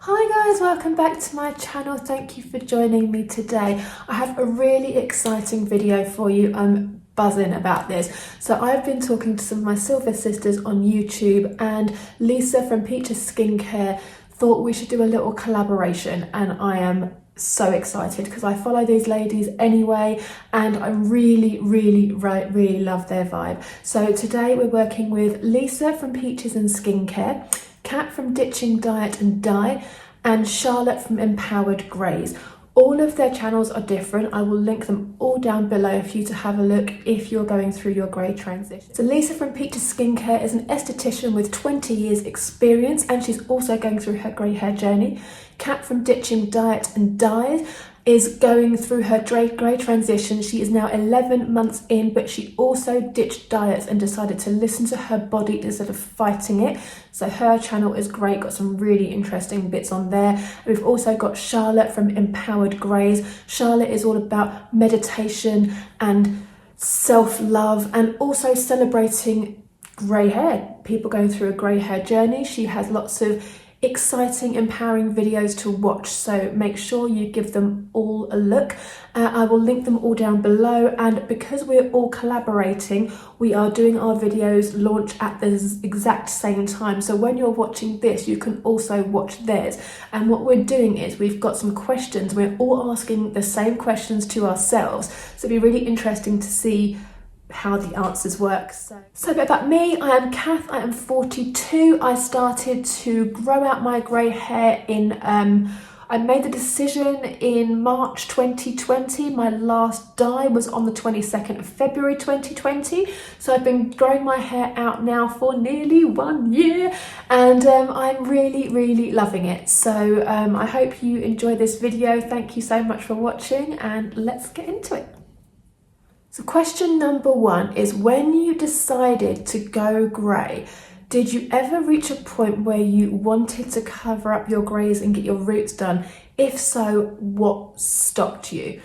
Hi guys, welcome back to my channel. Thank you for joining me today. I have a really exciting video for you. I'm buzzing about this. So I've been talking to some of my silver sisters on YouTube, and Lisa from Pintrest Skincare thought we should do a little collaboration, and I am so excited because I follow these ladies anyway, and I really love their vibe. So today we're working with Lisa from Peaches and Skincare, Kat from Ditching Diet and Dye, and Charlotte from Empowered Greys. All of their channels are different. I will link them all down below for you to have a look if you're going through your grey transition. So Lisa from Peaches Skincare is an esthetician with 20 years experience, and she's also going through her grey hair journey. Kat from Ditching Diet and Dyes is going through her grey transition. She is now 11 months in, but she also ditched diets and decided to listen to her body instead of fighting it. So her channel is great, got some really interesting bits on there. We've also got Charlotte from Empowered Greys. Charlotte is all about meditation and self-love, and also celebrating grey hair, people going through a grey hair journey. She has lots of exciting, empowering videos to watch, so make sure you give them all a look. I will link them all down below, and because we're all collaborating, we are doing our videos launch at the exact same time. So when you're watching this, you can also watch theirs. And what we're doing is we've got some questions. We're all asking the same questions to ourselves. So it'll be really interesting to see how the answers work. So a bit about me. I am Kath, I am 42. I started to grow out my grey hair I made the decision in March 2020. My last dye was on the 22nd of February 2020. So I've been growing my hair out now for nearly 1 year, and I'm really loving it. So I hope you enjoy this video. Thank you so much for watching, and let's get into it. So question number one is, when you decided to go grey, did you ever reach a point where you wanted to cover up your greys and get your roots done? If so, what stopped you?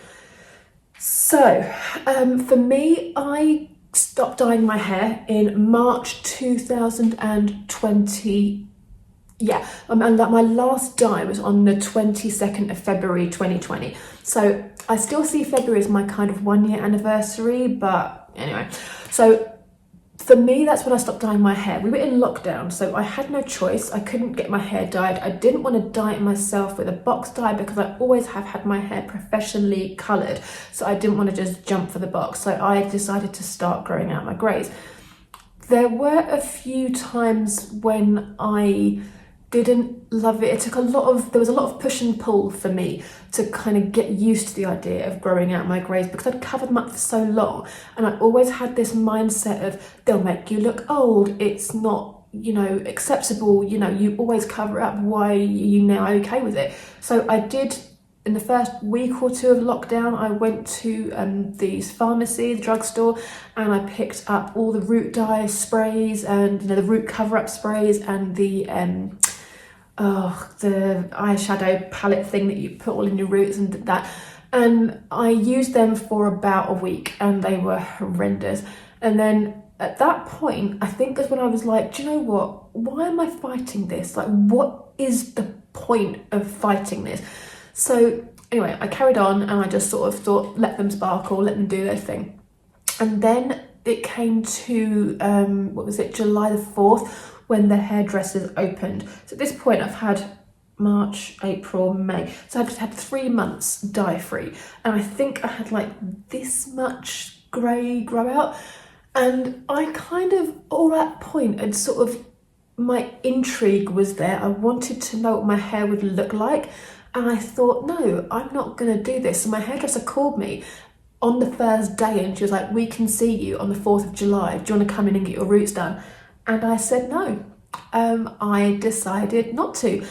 So for me, I stopped dyeing my hair in March 2020. Yeah, and my last dye was on the 22nd of February 2020. So I still see February as my kind of 1 year anniversary, but anyway. So for me, that's when I stopped dyeing my hair. We were in lockdown, so I had no choice. I couldn't get my hair dyed. I didn't want to dye it myself with a box dye because I always have had my hair professionally coloured. So I didn't want to just jump for the box. So I decided to start growing out my greys. There were a few times when I didn't love it. There was a lot of push and pull for me to kind of get used to the idea of growing out my greys, because I'd covered them up for so long, and I always had this mindset of, they'll make you look old, it's not, acceptable, you always cover up, why are you now okay with it? So I did. In the first week or two of lockdown, I went to the pharmacy, the drugstore, and I picked up all the root dye sprays and the root cover-up sprays and the eyeshadow palette thing that you put all in your roots and that. And I used them for about a week, and they were horrendous. And then at that point, I think that's when I was like, do you know what? Why am I fighting this? Like, what is the point of fighting this? So anyway, I carried on, and I just sort of thought, let them sparkle, let them do their thing. And then it came to, July the 4th, when the hairdressers opened. So at this point, I've had March, April, May. So I've had 3 months dye free. And I think I had like this much grey grow out. And I kind of, all that point, had sort of, my intrigue was there. I wanted to know what my hair would look like. And I thought, no, I'm not going to do this. So my hairdresser called me on the first day, and she was like, we can see you on the 4th of July. Do you want to come in and get your roots done? And I said no. I decided not to.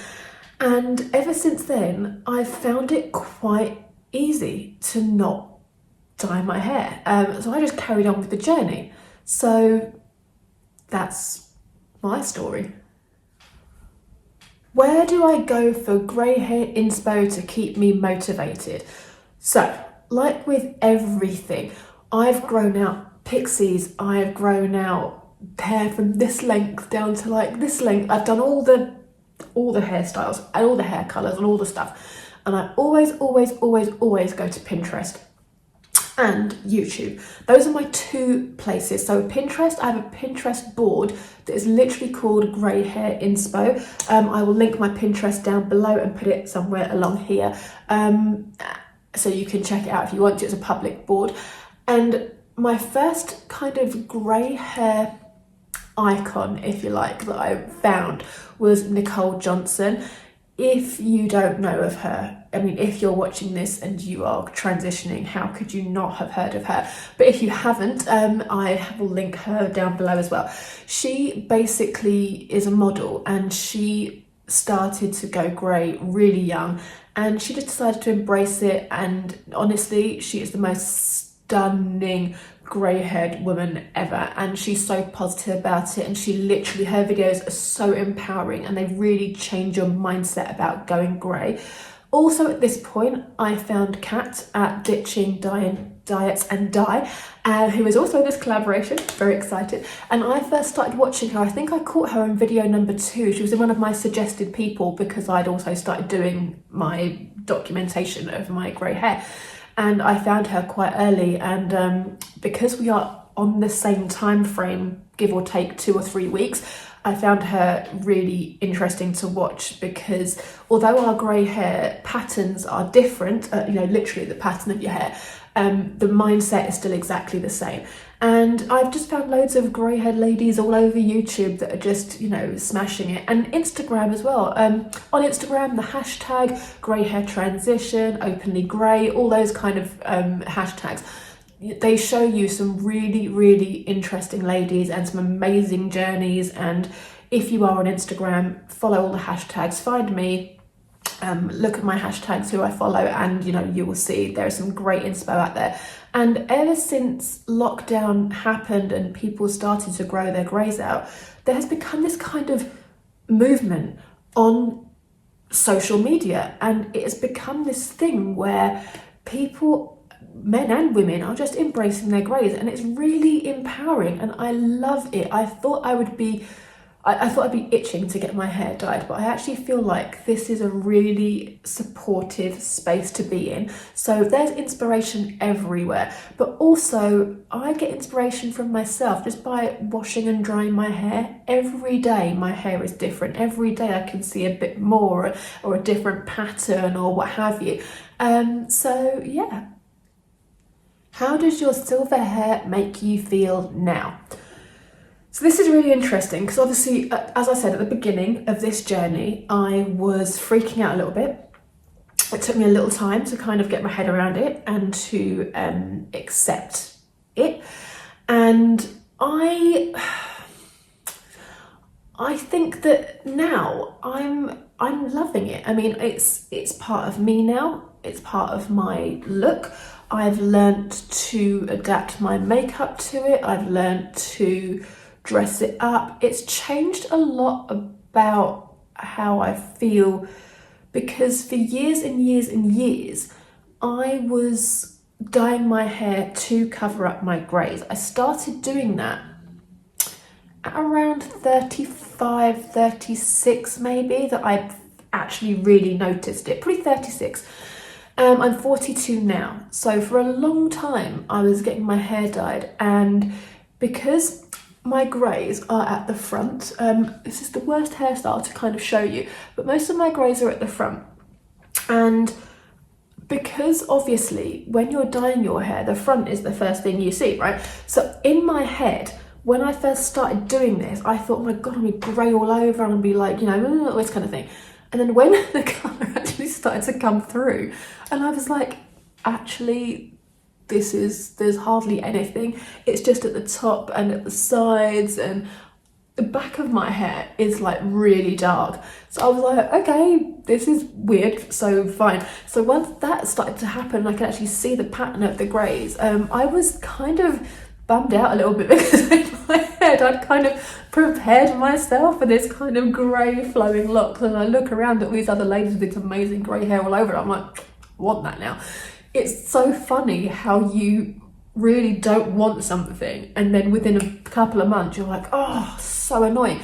And ever since then, I've found it quite easy to not dye my hair. So I just carried on with the journey. So that's my story. Where do I go for grey hair inspo to keep me motivated? So, like with everything, I've grown out pixies, I've grown out hair from this length down to like this length. I've done all the all the hairstyles and all the hair colours and all the stuff. And I always go to Pinterest and YouTube. Those are my two places. So Pinterest, I have a Pinterest board that is literally called Grey Hair Inspo. I will link my Pinterest down below and put it somewhere along here, so you can check it out if you want to. It's a public board. And my first kind of grey hair icon, if you like, that I found was Nikol Johnson. If you don't know of her, I mean, if you're watching this and you are transitioning, how could you not have heard of her? But if you haven't, I will link her down below as well. She basically is a model, and she started to go grey really young, and she just decided to embrace it. And honestly, she is the most stunning grey-haired woman ever, and she's so positive about it, and she literally, her videos are so empowering, and they really change your mindset about going grey. Also at this point, I found Kat at Ditching Diets and Dye, who is also in this collaboration, very excited. And I first started watching her, I think I caught her in video number 2. She was in one of my suggested people because I'd also started doing my documentation of my grey hair. And I found her quite early, and because we are on the same time frame, give or take 2 or 3 weeks, I found her really interesting to watch, because although our grey hair patterns are different, you know, literally the pattern of your hair, the mindset is still exactly the same. And I've just found loads of grey haired ladies all over YouTube that are just, you know, smashing it. And Instagram as well. On Instagram, the hashtag grey hair transition, openly grey, all those kind of hashtags. They show you some really interesting ladies and some amazing journeys. And if you are on Instagram, follow all the hashtags, find me, look at my hashtags, who I follow, and you know, you will see there is some great inspo out there. And ever since lockdown happened and people started to grow their greys out, there has become this kind of movement on social media, and it has become this thing where people, men and women, are just embracing their greys, and it's really empowering, and I love it. I thought I'd be itching to get my hair dyed, but I actually feel like this is a really supportive space to be in. So there's inspiration everywhere, but also I get inspiration from myself just by washing and drying my hair. Every day my hair is different. Every day I can see a bit more, or a different pattern, or what have you. So yeah. How does your silver hair make you feel now? So this is really interesting, because obviously, as I said at the beginning of this journey, I was freaking out a little bit. It took me a little time to kind of get my head around it and to accept it. And I think that now I'm loving it. I mean, it's part of me now. It's part of my look. I've learnt to adapt my makeup to it. I've learnt to dress it up. It's changed a lot about how I feel, because for years and years I was dyeing my hair to cover up my greys. I started doing that at around 35, 36 maybe, that I actually really noticed it, probably 36. I'm 42 now, so for a long time I was getting my hair dyed, and because my greys are at the front, this is the worst hairstyle to kind of show you, but most of my greys are at the front. And because obviously when you're dyeing your hair, the front is the first thing you see, right? So in my head, when I first started doing this, I thought, oh my God, I'm gonna be grey all over, and I'll be like, you know, this kind of thing. And then when the colour actually started to come through, and I was like, actually, there's hardly anything. It's just at the top and at the sides, and the back of my hair is like really dark. So I was like, okay, this is weird, so fine. So once that started to happen, I could actually see the pattern of the greys. I was kind of bummed out a little bit, because in my head I'd kind of prepared myself for this kind of grey flowing look, and I look around at all these other ladies with this amazing grey hair all over it. I'm like, I want that now. It's so funny how you really don't want something, and then within a couple of months you're like, oh, so annoying.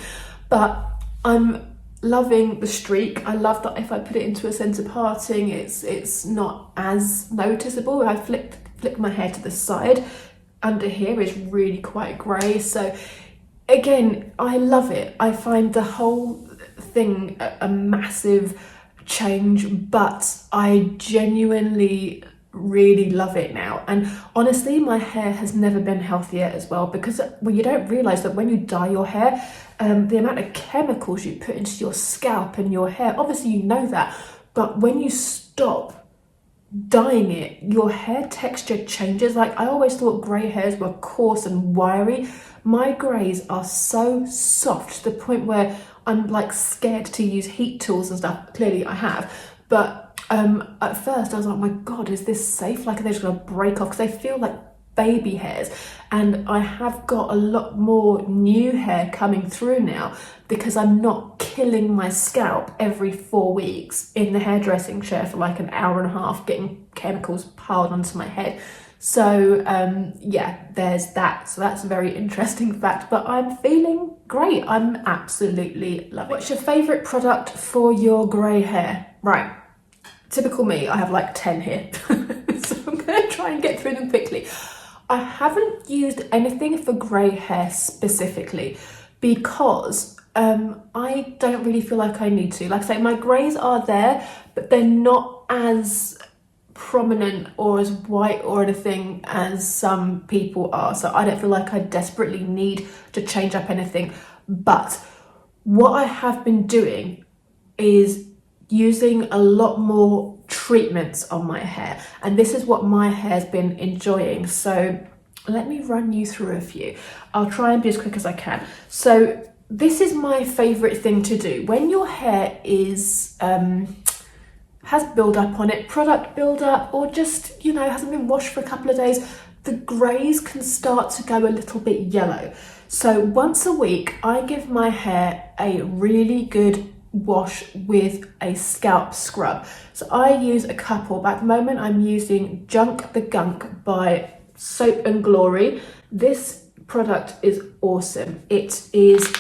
But I'm loving the streak. I love that if I put it into a centre parting, it's not as noticeable. I flick my hair to the side. Under here is really quite grey. So again, I love it. I find the whole thing a massive change, but I genuinely really love it now. And honestly, my hair has never been healthier as well, because well, you don't realise that when you dye your hair, the amount of chemicals you put into your scalp and your hair, obviously you know that, but when you stop dyeing it, your hair texture changes. Like, I always thought grey hairs were coarse and wiry. My greys are so soft to the point where I'm like scared to use heat tools and stuff. Clearly I have, but at first I was like, oh my god, is this safe? Like, are they just gonna break off? Because they feel like baby hairs. And I have got a lot more new hair coming through now because I'm not killing my scalp every 4 weeks in the hairdressing chair for like an hour and a half getting chemicals piled onto my head. So yeah, there's that. So that's a very interesting fact, but I'm feeling great. I'm absolutely loving it. What's your favourite product for your grey hair? Right, typical me, I have like 10 here. So I'm gonna try and get through them quickly. I haven't used anything for grey hair specifically because I don't really feel like I need to. Like I say, my greys are there, but they're not as prominent or as white or anything as some people are. So I don't feel like I desperately need to change up anything. But what I have been doing is using a lot more treatments on my hair, and this is what my hair's been enjoying. So let me run you through a few. I'll try and be as quick as I can. So this is my favorite thing to do when your hair is has build-up on it, product build-up, or just, you know, hasn't been washed for a couple of days. The greys can start to go a little bit yellow. So once a week I give my hair a really good wash with a scalp scrub. So I use a couple, but at the moment I'm using the Gunk by Soap and Glory. This product is awesome. It is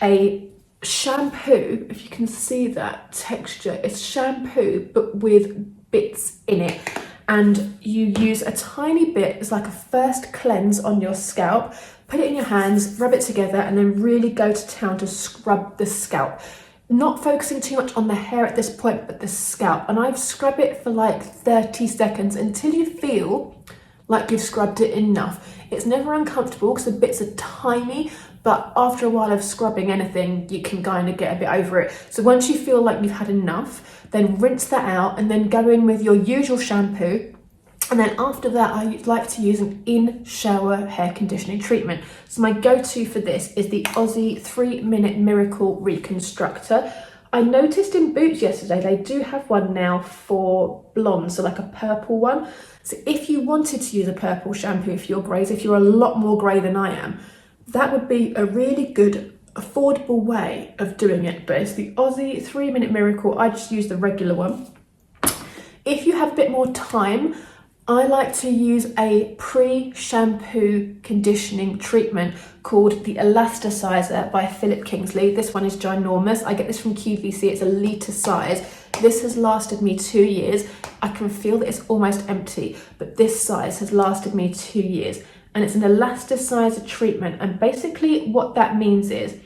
a shampoo, if you can see that texture. It's shampoo but with bits in it, and you use a tiny bit. It's like a first cleanse on your scalp. Put it in your hands, rub it together, and then really go to town to scrub the scalp. Not focusing too much on the hair at this point, but the scalp. And I've scrubbed it for like 30 seconds until you feel like you've scrubbed it enough. It's never uncomfortable because the bits are tiny, but after a while of scrubbing anything, you can kind of get a bit over it. So once you feel like you've had enough, then rinse that out and then go in with your usual shampoo. And then after that, I like to use an in-shower hair conditioning treatment. So my go-to for this is the Aussie 3-Minute Miracle Reconstructor. I noticed in Boots yesterday, they do have one now for blonde, so like a purple one. So if you wanted to use a purple shampoo for your greys, if you're a lot more grey than I am, that would be a really good, affordable way of doing it. But it's the Aussie 3-Minute Miracle. I just use the regular one. If you have a bit more time, I like to use a pre-shampoo conditioning treatment called the Elasticizer by Philip Kingsley. This one is ginormous. I get this from QVC. It's a litre size. This has lasted me 2 years. I can feel that it's almost empty, but this size has lasted me 2 years. And it's an elasticizer treatment. And basically what that means is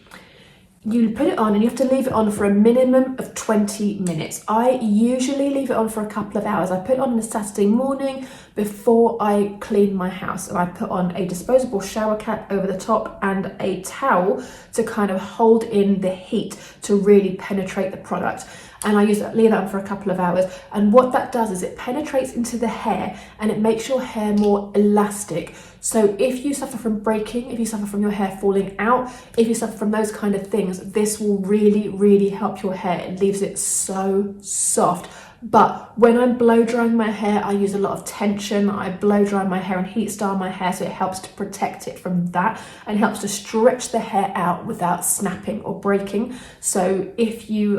you put it on and you have to leave it on for a minimum of 20 minutes. I usually leave it on for a couple of hours. I put it on a Saturday morning before I clean my house, and I put on a disposable shower cap over the top and a towel to kind of hold in the heat to really penetrate the product. And I leave that on for a couple of hours. And what that does is it penetrates into the hair and it makes your hair more elastic. So if you suffer from breaking, if you suffer from your hair falling out, if you suffer from those kind of things, this will really, really help your hair. It leaves it so soft. But when I'm blow drying my hair, I use a lot of tension. I blow dry my hair and heat style my hair, so it helps to protect it from that and helps to stretch the hair out without snapping or breaking. So if you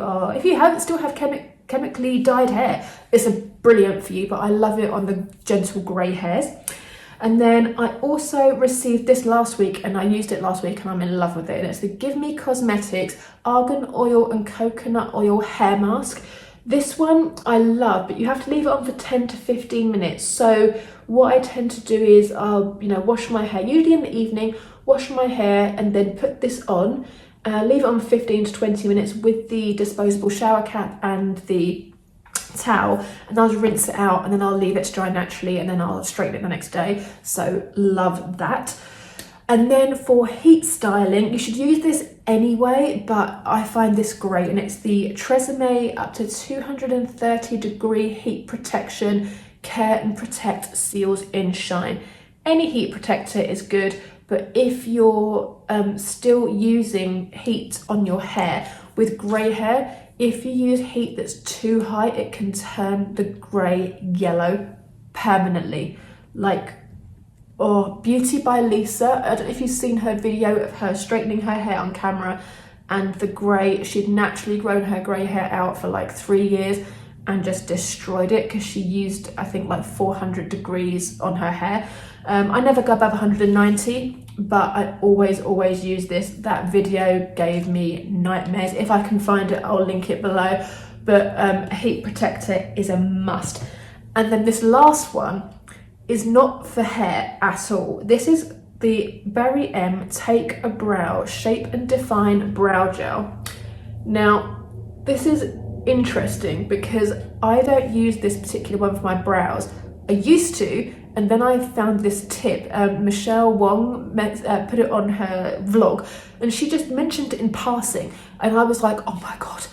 still have chemically dyed hair, it's brilliant for you, but I love it on the gentle grey hairs. And then I also received this last week, and I used it last week and I'm in love with it. And it's the Give Me Cosmetics Argan Oil and Coconut Oil Hair Mask. This one I love, but you have to leave it on for 10 to 15 minutes. So what I tend to do is I'll, wash my hair, usually in the evening, wash my hair and then put this on, leave it on for 15 to 20 minutes with the disposable shower cap and the towel, and I'll rinse it out and then I'll leave it to dry naturally and then I'll straighten it the next day. So love that. And then for heat styling, you should use this anyway, but I find this great, and it's the Tresemme up to 230 degree heat protection, care and protect, seals in shine. Any heat protector is good, but if you're still using heat on your hair with grey hair, if you use heat that's too high, it can turn the grey yellow permanently. Beauty by Lisa, I don't know if you've seen her video of her straightening her hair on camera, and the grey, she'd naturally grown her grey hair out for like 3 years and just destroyed it because she used, I think, like 400 degrees on her hair. I never go above 190, but I always use this. That video gave me nightmares. If I can find it, I'll link it below. But a heat protector is a must. And then this last one is not for hair at all. This is the Berry M Take a Brow Shape and Define Brow Gel. Now, this is interesting because I don't use this particular one for my brows. I used to, and then I found this tip. Michelle Wong put it on her vlog, and she just mentioned it in passing, and I was like, oh my god,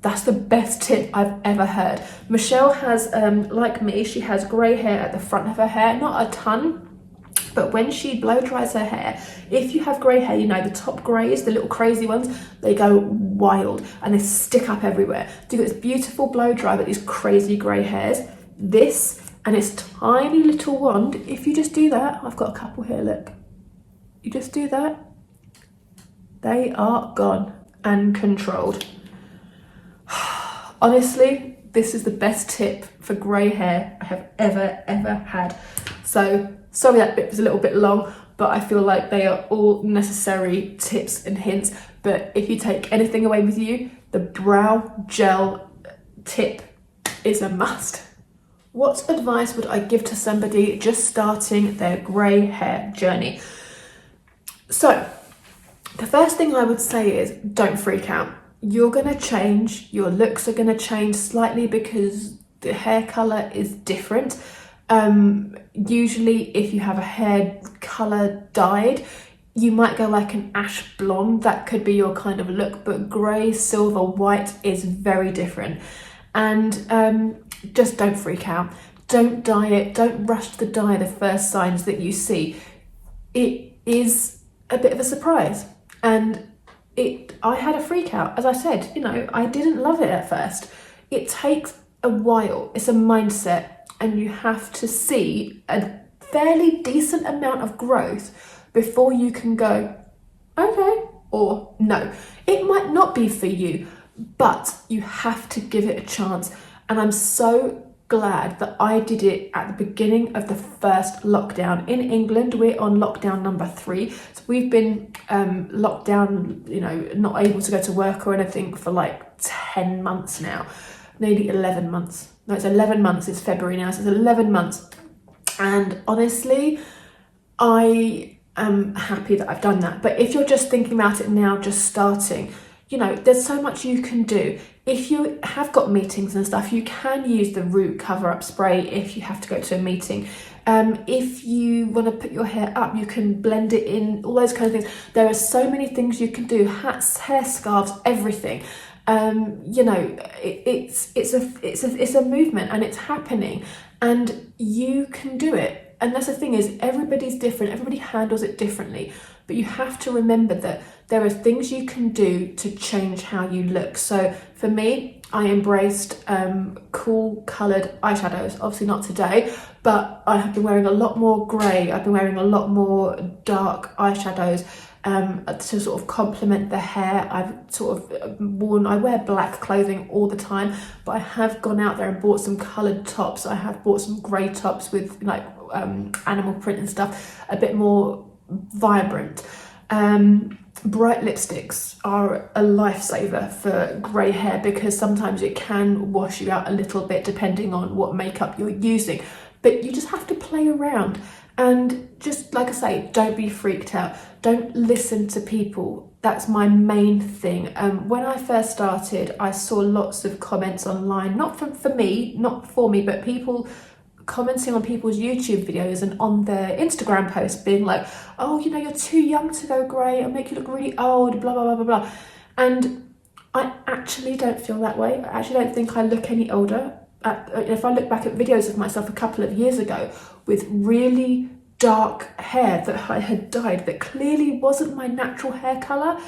that's the best tip I've ever heard. Michelle has, like me, she has grey hair at the front of her hair, not a ton, but when she blow dries her hair, if you have grey hair, the top greys, the little crazy ones, they go wild and they stick up everywhere. So you've got this beautiful blow dry, but these crazy grey hairs. This and its tiny little wand, if you just do that, I've got a couple here, look. You just do that, they are gone and controlled. Honestly, this is the best tip for grey hair I have ever had. So sorry that bit was a little bit long, but I feel like they are all necessary tips and hints. But if you take anything away with you, the brow gel tip is a must. What advice would I give to somebody just starting their grey hair journey? So the first thing I would say is don't freak out. You're going to change, your looks are going to change slightly because the hair colour is different. Usually if you have a hair colour dyed, you might go like an ash blonde, that could be your kind of look, but grey, silver, white is very different. And just don't freak out. Don't dye it, don't rush to dye the first signs that you see. It is a bit of a surprise, and I had a freak out. As I said, I didn't love it at first. It takes a while. It's a mindset, and you have to see a fairly decent amount of growth before you can go, okay, or no. It might not be for you, but you have to give it a chance. And I'm so glad that I did it at the beginning of the first lockdown. In England, we're on lockdown number 3. So we've been locked down, not able to go to work or anything for like 10 months now. Nearly 11 months. No, it's 11 months. It's February now, so it's 11 months. And honestly, I am happy that I've done that. But if you're just thinking about it now, just starting, there's so much you can do. If you have got meetings and stuff, you can use the root cover-up spray if you have to go to a meeting. If you want to put your hair up, you can blend it in, all those kind of things. There are so many things you can do, hats, hair scarves, everything. It's a movement, and it's happening, and you can do it. And that's the thing, is everybody's different, everybody handles it differently, but you have to remember that there are things you can do to change how you look. So for me, I embraced cool coloured eyeshadows. Obviously not today, but I have been wearing a lot more grey. I've been wearing a lot more dark eyeshadows to sort of complement the hair. I wear black clothing all the time, but I have gone out there and bought some coloured tops. I have bought some grey tops with like animal print and stuff, a bit more vibrant. Bright lipsticks are a lifesaver for grey hair because sometimes it can wash you out a little bit depending on what makeup you're using, but you just have to play around. And just like I say, don't be freaked out. Don't listen to people. That's my main thing. When I first started, I saw lots of comments online, not for me, but people commenting on people's YouTube videos and on their Instagram posts being like, oh, you know, you're too young to go grey, it'll make you look really old, blah, blah, blah, blah, blah. And I actually don't feel that way. I actually don't think I look any older. If I look back at videos of myself a couple of years ago with really dark hair that I had dyed that clearly wasn't my natural hair colour,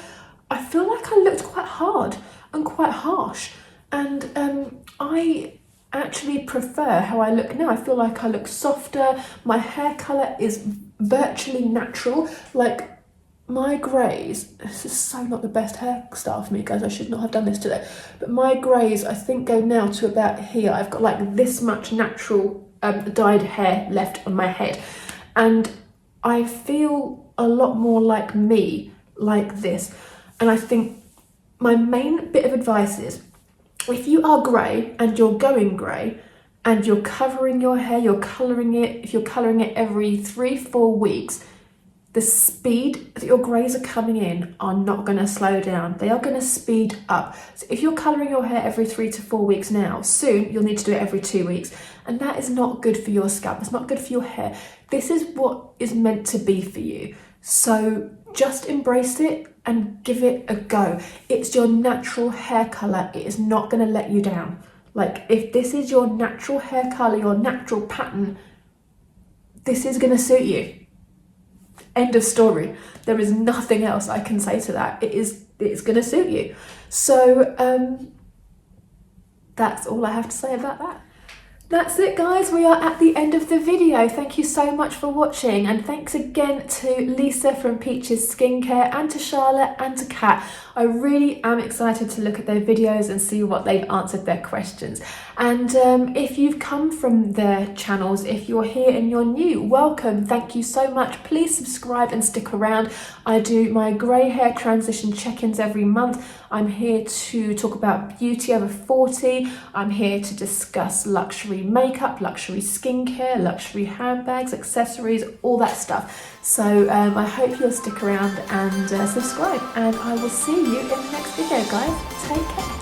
I feel like I looked quite hard and quite harsh. And I actually prefer how I look now. I feel like I look softer. My hair colour is virtually natural. Like my greys, this is so not the best hairstyle for me, guys. I should not have done this today. But my greys, I think, go now to about here. I've got like this much natural dyed hair left on my head. And I feel a lot more like me, like this. And I think my main bit of advice is, if you are grey and you're going grey and you're covering your hair, you're colouring it, if you're colouring it every 3-4 weeks, the speed that your greys are coming in are not going to slow down. They are going to speed up. So if you're colouring your hair every 3 to 4 weeks now, soon you'll need to do it every 2 weeks. And that is not good for your scalp. It's not good for your hair. This is what is meant to be for you. So just embrace it and give it a go. It's your natural hair colour. It is not going to let you down. Like, if this is your natural hair colour, your natural pattern, this is going to suit you. End of story. There is nothing else I can say to that. It's going to suit you. So that's all I have to say about that. That's it, guys. We are at the end of the video. Thank you so much for watching, and thanks again to Lisa from Peaches Skincare, and to Charlotte and to Kat. I really am excited to look at their videos and see what they've answered their questions. And if you've come from their channels, if you're here and you're new, welcome. Thank you so much. Please subscribe and stick around. I do my grey hair transition check-ins every month. I'm here to talk about beauty over 40. I'm here to discuss luxury makeup, luxury skincare, luxury handbags, accessories, all that stuff. So I hope you'll stick around and subscribe, and I will see you in the next video, guys. Take care.